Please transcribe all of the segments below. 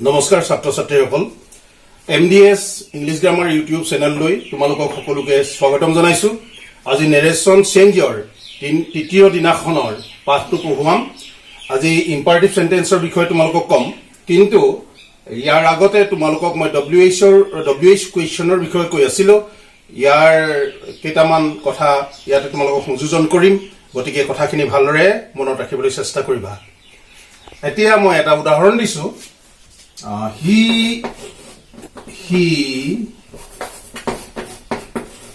নমস্কাৰ ছাত্ৰ ছাত্ৰীসকল MDS ইংলিছ গ্ৰামাৰ ইউটিউব চেনেললৈ তোমালোকক সকলোকে স্বাগতম জনাইছো আজি নেৰেশ্যন চেঞ্জৰ তৃতীয় দিনাখনৰ পাঠটো পঢ়ুৱাম আজি ইম্পাৰেটিভ সেন্টেন্সৰ বিষয়ে তোমালোকক কম কিন্তু ইয়াৰ আগতে তোমালোকক মই WH কুৱেশ্যনৰ বিষয়ে কৈ আছিলো ইয়াৰ কেইটামান কথা ইয়াতে তোমালোকক সংযোজন কৰিম গতিকে কথাখিনি ভালদৰে মনত ৰাখিবলৈ চেষ্টা কৰিবা এতিয়া মই এটা উদাহৰণ দিছো he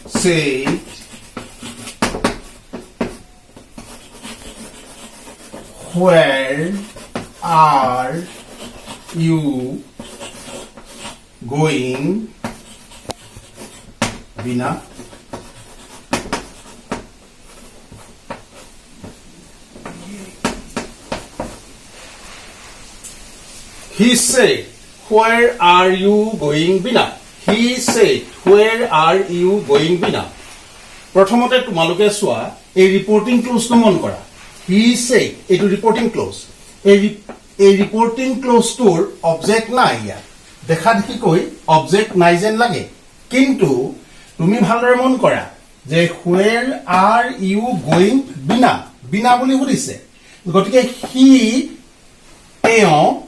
said where are you going Bina He said, where are you going, Bina? He said, where are you going, Bina? প্ৰথমতে তোমালোকে চোৱা এই ৰিপৰ্টিং ক্লজটো মন কৰা he said এইটো ৰিপৰ্টিং ক্লজ এই ৰিপৰ্টিং ক্লজটোৰ অবজেক্ট নাই ইয়াত দেখা দেখি কৈ অবজেক্ট নাই যেন লাগে কিন্তু তুমি ভালদৰে মন কৰা যে where are you going, Bina? Bina বুলি সুধিছে গতিকে he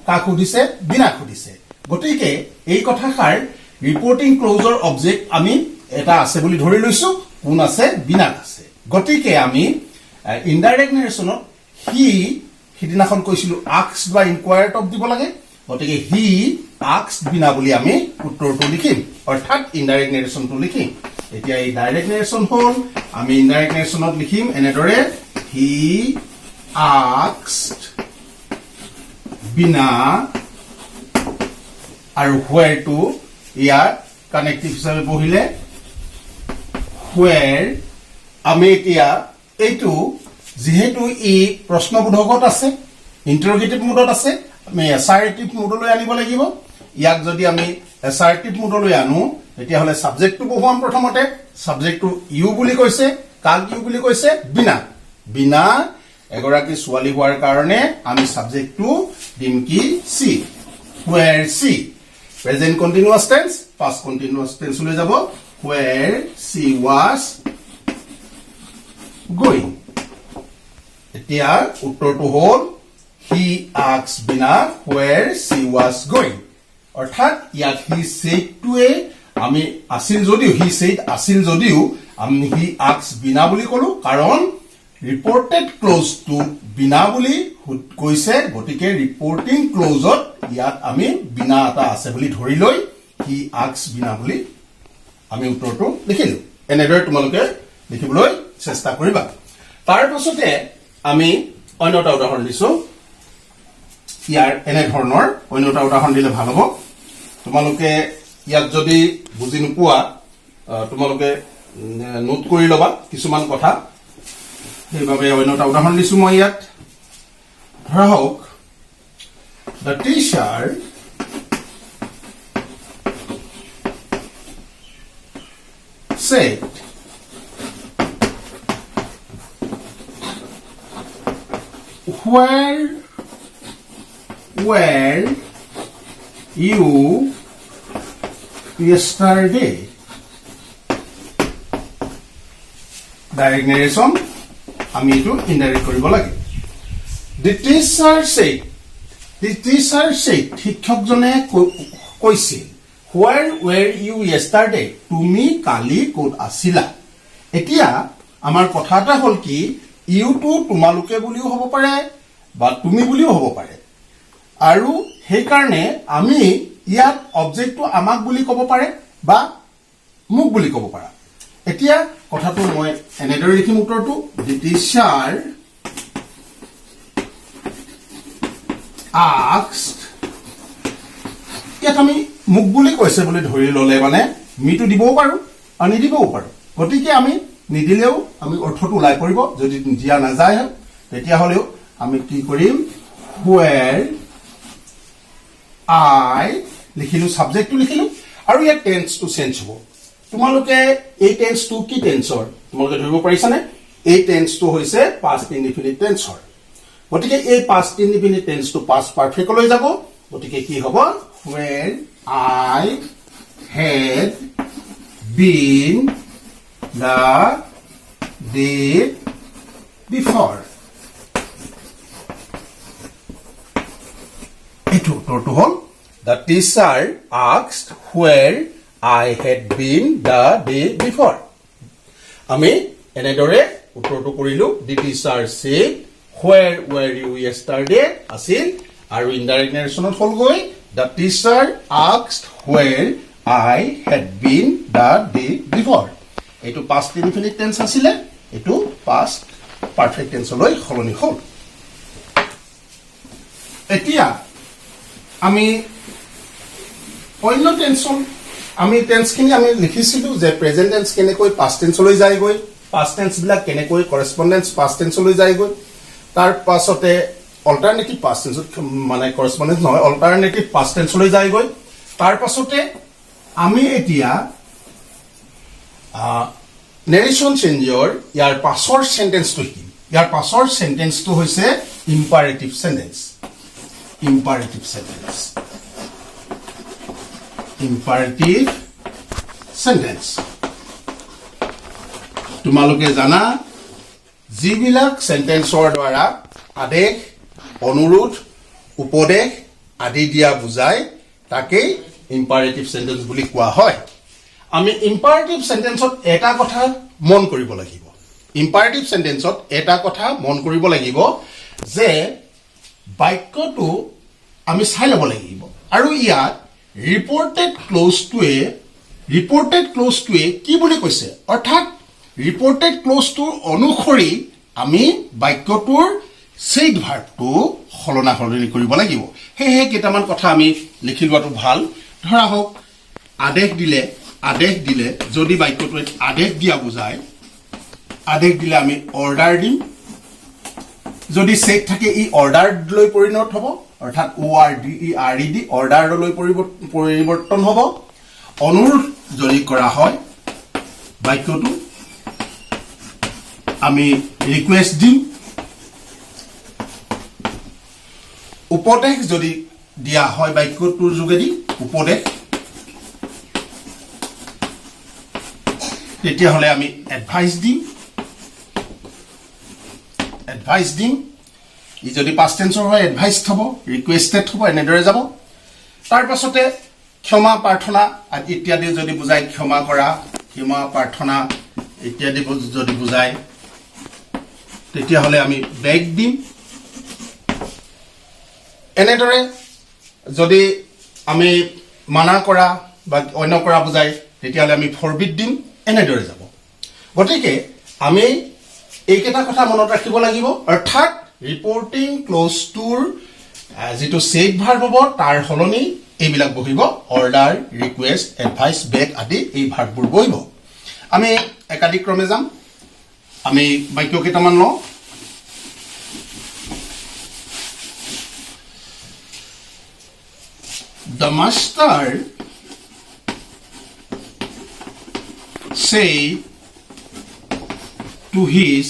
কাক সুধিছে বিনাক সুধিছে গতিকে এই কথাষাৰ ৰিপৰ্টিং ক্লজৰ অবজেক্ট আমি এটা আছে বুলি ধৰি লৈছো কোন আছে বিনাক আছে গতিকে আমি ইনডাইৰেক্ট নেৰেশ্যনত হি হিদিনাখন কৈছিলো আস্কড বা ইনকুৱায়াৰ্ড অফ দিব লাগে গতিকে হি আস্কড বিনা বুলি আমি উত্তৰটো লিখিম অৰ্থাৎ ইনডাইৰেক্ট নেৰেশ্যনটো লিখিম এতিয়া এই ডাইৰেক্ট নেৰেশ্যন হ'ল আমি ইনডাইৰেক্ট নেৰেশ্যনত লিখিম এনেদৰে হি আস্কড Bina আৰু where to ইয়াৰ কানেক্টিভ হিচাপে বহিলে where আমি এতিয়া এইটো যেহেতু ই প্ৰশ্নবোধকত আছে ইন্টাৰোগেটিভ মোডত আছে আমি এছাৰেটিভ মোডলৈ আনিব লাগিব ইয়াক যদি আমি এছাৰেটিভ মোডলৈ আনো তেতিয়া হলে সাবজেক্টটো বহাম প্ৰথমতে সাবজেক্টটো ইউ বুলি কৈছে কাক ইউ বুলি কৈছে বিনা বিনা এগৰাকী ছোৱালী হোৱাৰ কাৰণে আমি সাবজেক্টটো দিম কি সি where she present continuous tense past continuous tense লৈ যাব where she was going এতিয়া উত্তৰটো হ'ল he asked Bina where she was going অৰ্থাৎ ইয়াত he said টোৱে আমি আছিল যদিও he said আছিল যদিও আমি he asked Bina বুলি কলো কাৰণ ৰিপৰ্টেড ক্লজ টু বিনা বুলি কৈছে গতিকে ৰিপৰ্টিং ক্লজত ইয়াত আমি বিনা এটা আছে বুলি ধৰি লৈ হি আস্কড বিনা বুলি আমি উত্তৰটো লিখিলো এনেদৰে তোমালোকে লিখিবলৈ চেষ্টা কৰিবা তাৰ পাছতে আমি অন্য এটা উদাহৰণ দিছো ইয়াৰ এনে ধৰণৰ অন্য এটা উদাহৰণ দিলে ভাল হ'ব তোমালোকে ইয়াত যদি বুজি নোপোৱা তোমালোকে নোট কৰি ল'বা কিছুমান কথা সেইভাবে অন্য এটা উদাহৰণ দিছো মই ইয়াত ধৰা হওক the teacher said where were you yesterday direct narration আমি এটো ইনডাইৰেক্ট কৰিব লাগে the teacher said শিক্ষকজনে কৈছিল where were you yesterday তুমি কালি ক'ত আছিলা এতিয়া আমাৰ কথা এটা হ'ল কি ইউ টু তোমালোকে বুলিও হ'ব পাৰে বা তুমি বুলিও হ'ব পাৰে আৰু সেই কাৰণে আমি ইয়াত অবজেক্টটো আমাক বুলি ক'ব পাৰে বা মোক বুলি ক'ব পাৰা এতিয়া কথাটো মই এনেদৰে লিখিম উত্তৰটো the teacher asked ইয়াত আমি মোক বুলি কৈছে বুলি ধৰি ললে মানে মিটো দিবও পাৰো আৰু নিদিবও পাৰো গতিকে আমি নিদিলেও আমি অৰ্থটো ওলাই পৰিব যদি দিয়া নাযায় তেতিয়া হলেও আমি কি কৰিম where I লিখিলো সাবজেক্টটো লিখিলো আৰু ইয়াত টেন্সটো চেঞ্জ হ'ব তোমালোকে এই টেন্সটো কি টেন্সৰ তোমালোকে ধৰিব পাৰিছানে এই টেন্সটো হৈছে পাষ্ট ইনডিফিনিট টেন্সৰ গতিকে এই পাষ্ট ইনডিফিনিট টেন্সটো পাষ্ট পাৰফেক্ট লৈ যাব গতিকে কি হ'ব where I had been the day before. এইটো উত্তৰটো হ'ল the teacher asked where I had been the day before. আমি এনেদৰে উত্তৰটো কৰিলো the teacher said where were you yesterday আছিল আৰু ইনডাইৰেক্ট নেৰেশ্যনত হ'লগৈ the teacher asked where I had been the day before. এইটো past indefinite tense আছিলে এইটো past perfect tense লৈ সলনি হ'ল এতিয়া আমি অন্য টেন্সন আমি টেন্সখিনি আমি লিখিছিলো যে প্ৰেজেন্ট টেন্স কেনেকৈ পাষ্ট টেন্সলৈ যায়গৈ পাষ্ট টেন্স বিলাক কেনেকৈ কৰেসপন্ডেন্স পাষ্ট টেন্সলৈ যায়গৈ তাৰ পাছতে অল্টাৰনেটিভ পাষ্ট টেন্স মানে কৰেসপন্ডেন্স নহয় অল্টাৰনেটিভ পাষ্ট টেন্সলৈ যায়গৈ তাৰ পাছতে আমি এতিয়া নেৰেশ্যন চেঞ্জৰ ইয়াৰ পাছৰ সেন্টেন্সটো কি ইয়াৰ পাছৰ সেন্টেন্সটো হৈছে ইম্পাৰেটিভ সেন্টেন্স imperative sentence তোমালোকে জানা যিবিলাক সেন্টেন্সৰ দ্বাৰা আদেশ অনুৰোধ উপদেশ আদি দিয়া বুজায় তাকে imperative sentence বুলি কোৱা হয় আমি imperative sentenceত এটা কথা মন কৰিব লাগিব imperative sentenceত এটা কথা মন কৰিব লাগিব যে বাক্যটো আমি চাই ল'ব লাগিব আৰু ইয়াত ৰিপৰ্টেড ক্লজটোৱে কি বুলি কৈছে অৰ্থাৎ ৰিপৰ্টেড ক্লজটোৰ অনুসৰি আমি বাক্যটোৰ সেইড ভাৰ্বটো সলনি কৰিব লাগিব হেহে কেইটামান কথা আমি লিখি লোৱাটো ভাল ধৰা হোক আদেশ দিলে যদি বাক্যটোত আদেশ দিয়া বুজায় আদেশ দিলে আমি অৰ্ডাৰ দিম যদি সেট থাকে ই অৰ্ডাৰ লৈ পৰিণত হ'ব অৰ্থাৎ ORDERED অৰ্ডাৰলৈ পৰিৱৰ্তন হ'ব অনুৰোধ যদি কৰা হয় বাক্যটো আমি ৰিকুৱেষ্ট দিম উপদেশ যদি দিয়া হয় বাক্যটোৰ যোগেদি উপদেশ তেতিয়াহ'লে আমি এডভাইস দিম ই যদি পাষ্ট টেন্সৰ হয় এডভাইস হ'ব ৰিকুৱেষ্টেড হ'ব এনেদৰে যাব তাৰ পাছতে ক্ষমা প্ৰাৰ্থনা ইত্যাদি যদি বুজায় ক্ষমা কৰা ক্ষমা প্ৰাৰ্থনা ইত্যাদি যদি বুজায় তেতিয়াহ'লে আমি বেগ দিম এনেদৰে যদি আমি মানা কৰা বা অন্য কৰা বুজায় তেতিয়াহ'লে আমি ফৰবিড দিম এনেদৰে যাব গতিকে আমি এইকেইটা কথা মনত ৰাখিব লাগিব অৰ্থাৎ ৰিপৰ্টিং ক্লজটোৰ যেটো সেড ভাৰ্ব হ'ব তাৰ সলনি এইবিলাক বহিব অৰ্ডাৰ ৰিকুৱেষ্ট এডভাইস বেগ আদি এই ভাৰ্ববোৰ বহিব আমি একাধিক ক্ৰমে যাম আমি বাক্য কেইটামান লওঁ The master said to his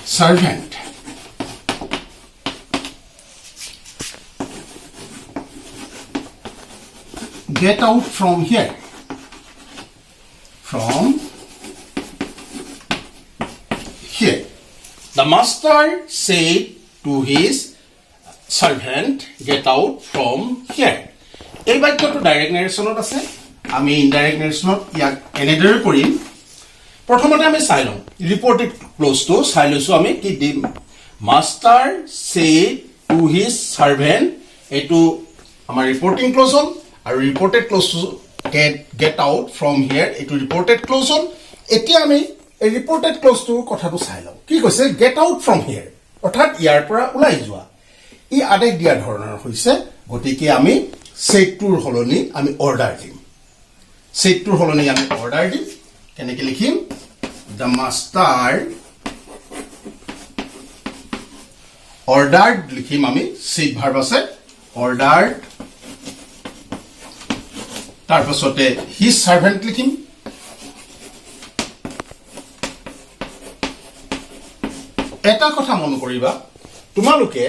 servant, get out from here. From here. The master said to his servant, get out from here. এই বাক্যটো ডাইৰেক্ট নেৰেশ্যনত আছে আমি ইনডাইৰেক্ট নেৰেশ্যনত ইয়াক এনেদৰে কৰিম প্ৰথমতে আমি চাই লওঁ ৰিপৰ্টেড ক্লজটো চাই লৈছো আমি কি দিম master said to his servant এটো আমাৰ ৰিপৰ্টিং ক্লজ হ'ল আৰু ৰিপৰ্টেড ক্লজটো গেট আউট ফ্ৰম হিয়াৰ এটো ৰিপৰ্টেড ক্লজ হ'ল এতিয়া আমি এই ৰিপৰ্টেড ক্লজটোৰ কথাটো চাই লওঁ কি কৈছে গেট আউট ফ্ৰম হিয়াৰ অৰ্থাৎ ইয়াৰ পৰা ওলাই যোৱা ই আদেশ দিয়া ধৰণৰ হৈছে গতিকে আমি সেটটোৰ হলনি আমি অৰ্ডাৰ দিম সেটটোৰ হলনি আমি অৰ্ডাৰ দিম কেনেকৈ লিখিম the master ordered লিখিম আমি সেট ভাৰ্ব আছে ordered তাৰ পাছতে his servant লিখিম এটা কথা মন কৰিবা তোমালোকে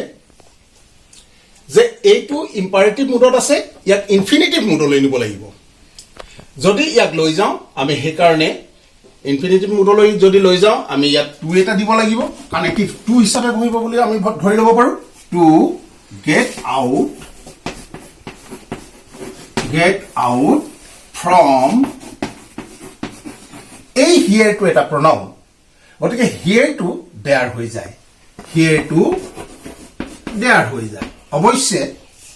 যে এইটো ইম্পাৰেটিভ মুডত আছে ইয়াক ইনফিনিটিভ মুডলৈ নিব লাগিব যদি ইয়াক লৈ যাওঁ আমি সেই কাৰণে ইনফিনিটিভ মুডলৈ যদি লৈ যাওঁ আমি ইয়াত টু এটা দিব লাগিব কানেক্টিভ টু হিচাপে বহিব বুলি আমি ধৰি ল'ব পাৰো টু get out from এই here to এটা pronoun গতিকে here to there হৈ যায় here to there হৈ যায় অৱশ্যে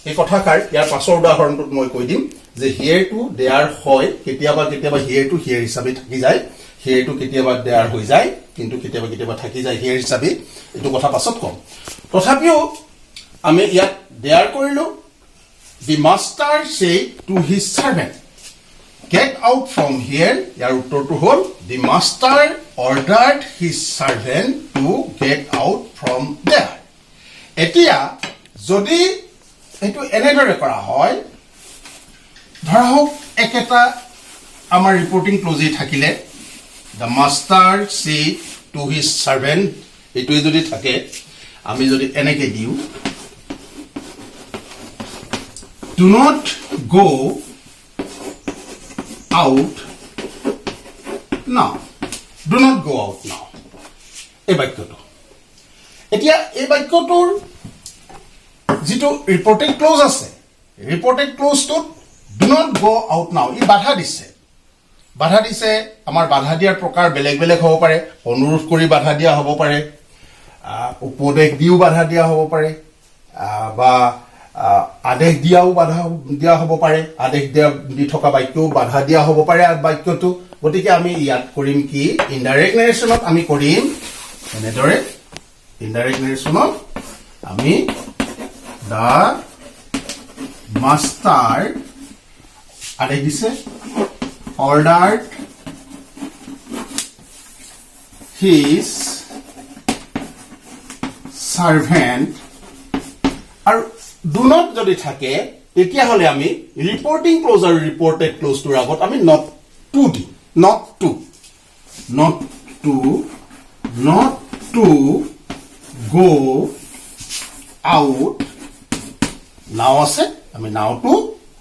এই কথাকাৰ ইয়াৰ পাছৰ উদাহৰণটোত মই কৈ দিম যে here to there হয় কেতিয়াবা কেতিয়াবা here to here হিচাপে থাকি যায় here to কেতিয়াবা there হৈ যায় কিন্তু কেতিয়াবা কেতিয়াবা থাকি যায় here হিচাপে এইটো কথা পাছত কম তথাপিও আমি ইয়াত there কৰিলো the master said to his servant get out from here ইয়াৰ উত্তৰটো হ'ল the master ordered his servant to get out from there এতিয়া যদি এটো এনেদৰে কৰা হয় ধৰা হোক একেটা আমাৰ ৰিপৰ্টিং ক্লজে থাকিলে the master said to his servant এটোই যদি থাকে আমি যদি এনেকে দিও do not go out now do not go out now এই বাক্যটো এতিয়া এই বাক্যটোৰ যেটো ৰিপৰ্টেড ক্লজ আছে ৰিপৰ্টেড ক্লজটো do not go out now ই বাধা দিছে আমাৰ বাধা দিয়াৰ প্ৰকাৰ বেলেগ বেলেগ হ'ব পাৰে অনুৰোধ কৰি বাধা দিয়া হ'ব পাৰে উপদেশ দিও বাধা দিয়া হ'ব পাৰে বা আদেশ দিয়াও বাধা দিয়া হ'ব পাৰে আদেশ দি থকা বাক্যও বাধা দিয়া হ'ব পাৰে আৰ বাক্যটো গতিকে আমি ইয়াত কৰিম কি ইনডাইৰেক্ট নেৰেশ্যনত আমি কৰিম এনেদৰে ইনডাইৰেক্ট নেৰেশ্যনত আমি দা মাষ্টাৰ আদেশ দিছে ordered his servant আৰু do not যদি থাকে তেতিয়া হলে আমি ৰিপৰ্টিং ক্লজ আৰু ৰিপৰ্টেড ক্লজটোৰ আগত আমি not to the not to go out now আছে আমি now to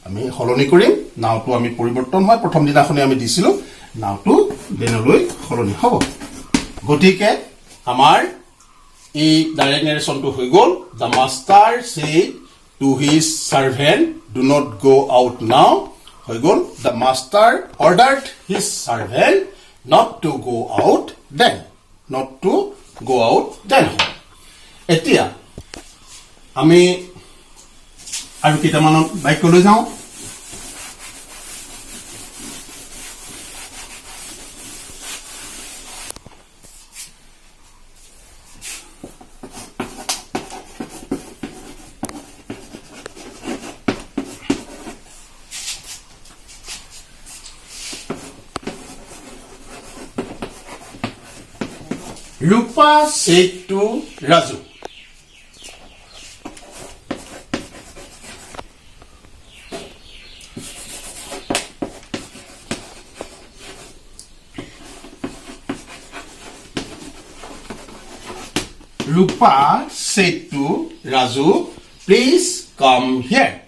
আমি হলনি কৰিম নাওটো আমি পৰিৱৰ্তন হয় প্ৰথম দিনাখনে আমি দিছিলো নাওটো দেনলৈ হলনি হ'ব গতিকে আমাৰ এই ডাইৰেক্ট নেৰেশ্যনটো হৈ গল the master said to his servant do not go out now হৈ গল the master ordered his servant not to go out then এতিয়া আমি আৰু কেইটামান বাক্য লৈ যাওঁ Rupa said to Raju Rupa said to Raju please come here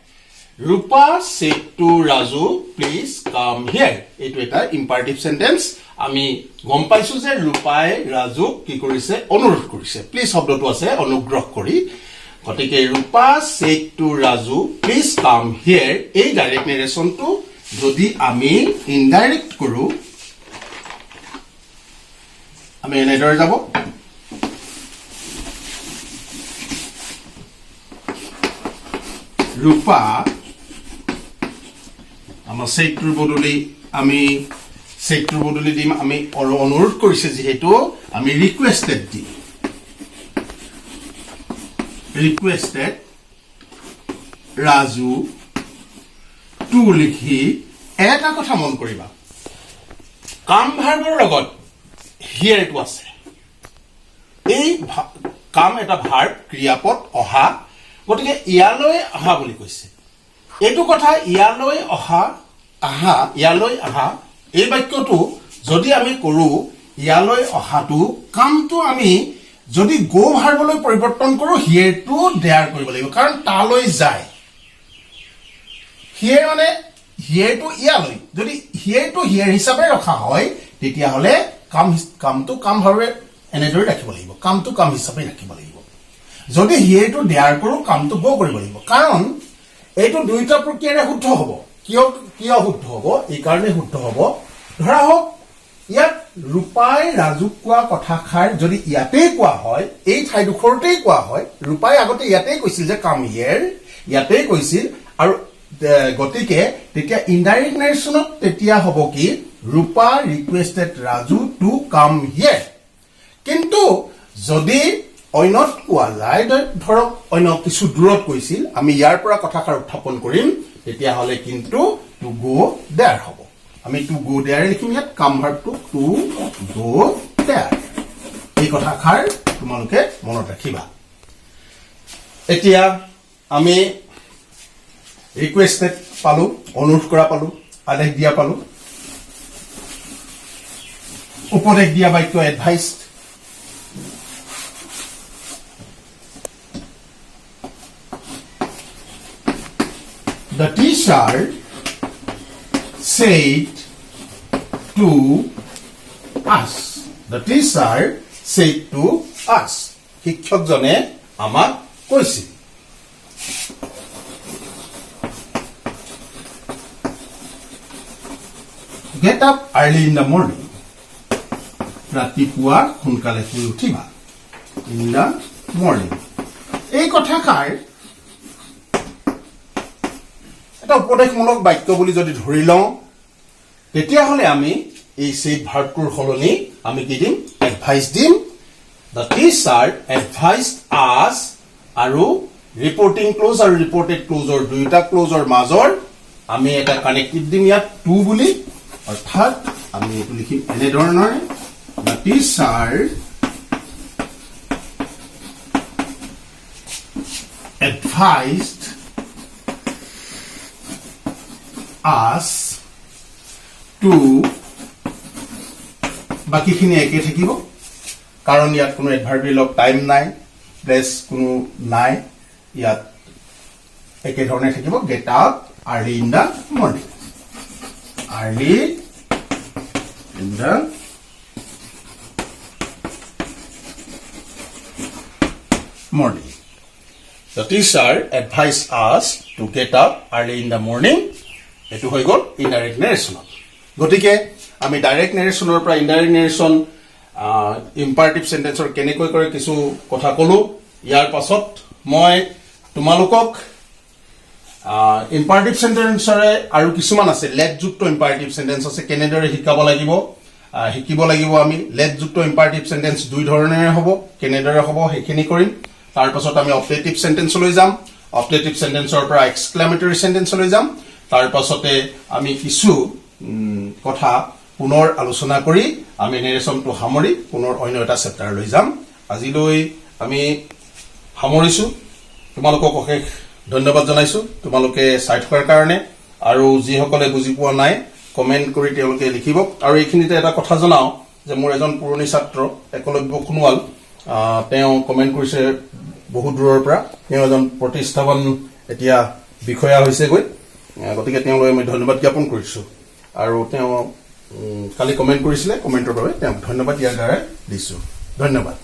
Rupa said to Raju please come here এইটো এটা ইম্পাৰেটিভ সেন্টেন্স আমি গম পাইছো যে ৰূপাই ৰাজুক কি কৰিছে অনুৰোধ কৰিছে প্লিজ শব্দটো আছে অনুগ্ৰহ কৰি গতিকে ৰূপা said to Raju please come here এই ডাইৰেক্ট নেৰেশ্যনটো যদি আমি ইনডাইৰেক্ট কৰো আমি এনেদৰে যাব ৰূপা আমাৰ saidটোৰ বদলি আমি saidটোৰ বদলি দিম আমি অনুৰোধ কৰিছে যেহেতু আমি ৰিকুৱেষ্টেড দিম ৰিকুৱেষ্টেড ৰাজু টু লিখি এটা কথা মন কৰিবা কাম ভাৰ্বৰ লগত হিয়াৰটো আছে এই কাম এটা ভাৰ্ব ক্ৰিয়াপদ অহা গতিকে ইয়ালৈ অহা বুলি কৈছে এইটো কথা ইয়ালৈ অহা এই বাক্যটো যদি আমি কৰো ইয়ালৈ অহাটো কামটো আমি যদি গো ভাৰ্বলৈ পৰিৱৰ্তন কৰো হিয়াৰ টু দেয়াৰ কৰিব লাগিব কাৰণ তালৈ যায় হিয়াৰ মানে হিয়াৰ টু ইয়ালৈ যদি হিয়াৰ টু হিয়াৰ হিচাপে ৰখা হয় তেতিয়া হলে কামটো কাম ভাৱে এনেদৰে ৰাখিব লাগিব কামটো কাম হিচাপে ৰাখিব লাগিব যদি হিয়াৰ টু দেয়াৰ কৰো কামটো গো কৰিব লাগিব কাৰণ এইটো দুইটা প্ৰক্ৰিয়াৰে শুদ্ধ হ'ব কিয় শুদ্ধ হ'ব এই কাৰণে শুদ্ধ হ'ব ধৰা হওক ইয়াত ৰূপাই ৰাজুক কোৱা কথাষাৰ যদি ইয়াতেই কোৱা হয় এই ঠাইডোখৰতেই কোৱা হয় ৰূপাই আগতে ইয়াতেই কৈছিল যে কাম হিয়াৰ ইয়াতেই কৈছিল আৰু গতিকে তেতিয়া ইনডাইৰেক্ট নেৰেশ্যনত তেতিয়া হ'ব কি ৰূপা ৰিকুৱেষ্টেড ৰাজু টু কাম হিয়াৰ কিন্তু যদি অন্যত কোৱা যায় ধৰক অন্য কিছু দূৰত কৈছিল আমি ইয়াৰ পৰা কথাষাৰ উত্থাপন কৰিম তেতিয়া হলে কিন্তু টু গো দেয়াৰ হ'ব আমি টু গো দেয়াৰ লিখিম ইয়াত কাম ভাৰ্বটো টু গো দেয়াৰ এই কথাষাৰ তোমালোকে মনত ৰাখিবা এতিয়া আমি ৰিকুৱেষ্টেড পালো অনুৰোধ কৰা পালো আদেশ দিয়া পালো উপদেশ দিয়া বাক্য এডভাইসড The teacher said to us. The teacher said to us. শিক্ষকজনে আমাক কৈছিল Get up early in the morning. ৰাতিপুৱা সোনকালে শুই উঠিবা in the morning. এই কথাষাৰ এটা উপদেশমূলক বাক্য বুলি যদি ধৰি লওঁ তেতিয়া হলে আমি এই সেড ভাৰ্বটোৰ সলনি আমি কি দিম এডভাইস দিম the teacher advised us আৰু ৰিপৰ্টিং ক্লোজ আৰু ৰিপৰ্টেড ক্লোজৰ দুইটা ক্লোজৰ মাজৰ আমি এটা কানেক্টিভ দিম ইয়াত টু বুলি অৰ্থাৎ আমি এইটো লিখিম এনে ধৰণৰ the teacher advised us to বাকিখিনি একে থাকিব কাৰণ ইয়াত কোনো এডভাৰ্বিয়েল অফ টাইম নাই প্লেস কোনো নাই ইয়াত একে ধৰণে থাকিব get up early in the morning early in the morning The teacher advised us to get up early in the morning. এটো হৈ গল ইনডাইৰেক্ট নেৰেশ্যনত গতিকে আমি ডাইৰেক্ট নেৰেশ্যনৰ পৰা ইনডাইৰেক্ট নেৰেশ্যন ইম্পাৰেটিভ সেন্টেন্সৰ কেনেকৈ কৰে কিছু কথা কলো ইয়াৰ পাছত মই তোমালোকক ইম্পাৰেটিভ সেন্টেন্সৰে আৰু কিছুমান আছে লেট যুক্ত ইম্পাৰেটিভ সেন্টেন্স আছে কেনেদৰে শিকিব লাগিব আমি লেট যুক্ত ইম্পাৰেটিভ সেন্টেন্স দুই ধৰণেৰে হ'ব কেনেদৰে হ'ব হেখিনি কৰিম তাৰ পাছত আমি অপটেটিভ সেন্টেন্সলৈ যাম অপটেটিভ সেন্টেন্সৰ পৰা এক্সক্লেমেটৰী সেন্টেন্সলৈ যাম তাৰ পাছতে আমি কিছু কথা পুনৰ আলোচনা কৰি আমি নেৰেশ্যনটো সামৰি পুনৰ অন্য এটা চেপ্টাৰ লৈ যাম আজিলৈ আমি সামৰিছো তোমালোকক অশেষ ধন্যবাদ জনাইছো তোমালোকে চাই থকাৰ কাৰণে আৰু যিসকলে বুজি পোৱা নাই কমেন্ট কৰি তেওঁলোকে লিখিব আৰু এইখিনিতে এটা কথা জনাও যে মোৰ এজন পুৰণি ছাত্ৰ একলব্য খুনৱাল তেওঁ কমেন্ট কৰিছে বহুত দূৰৰ পৰা তেওঁ এজন প্ৰতিষ্ঠাপন এতিয়া বিষয়া হৈছে গৈ গতিকে তেওঁলৈ আমি ধন্যবাদ জ্ঞাপন কৰিছো আৰু তেওঁ কালি কমেন্ট কৰিছিলে কমেন্টৰ বাবে তেওঁক ধন্যবাদ ইয়াৰ দ্বাৰা দিছো ধন্যবাদ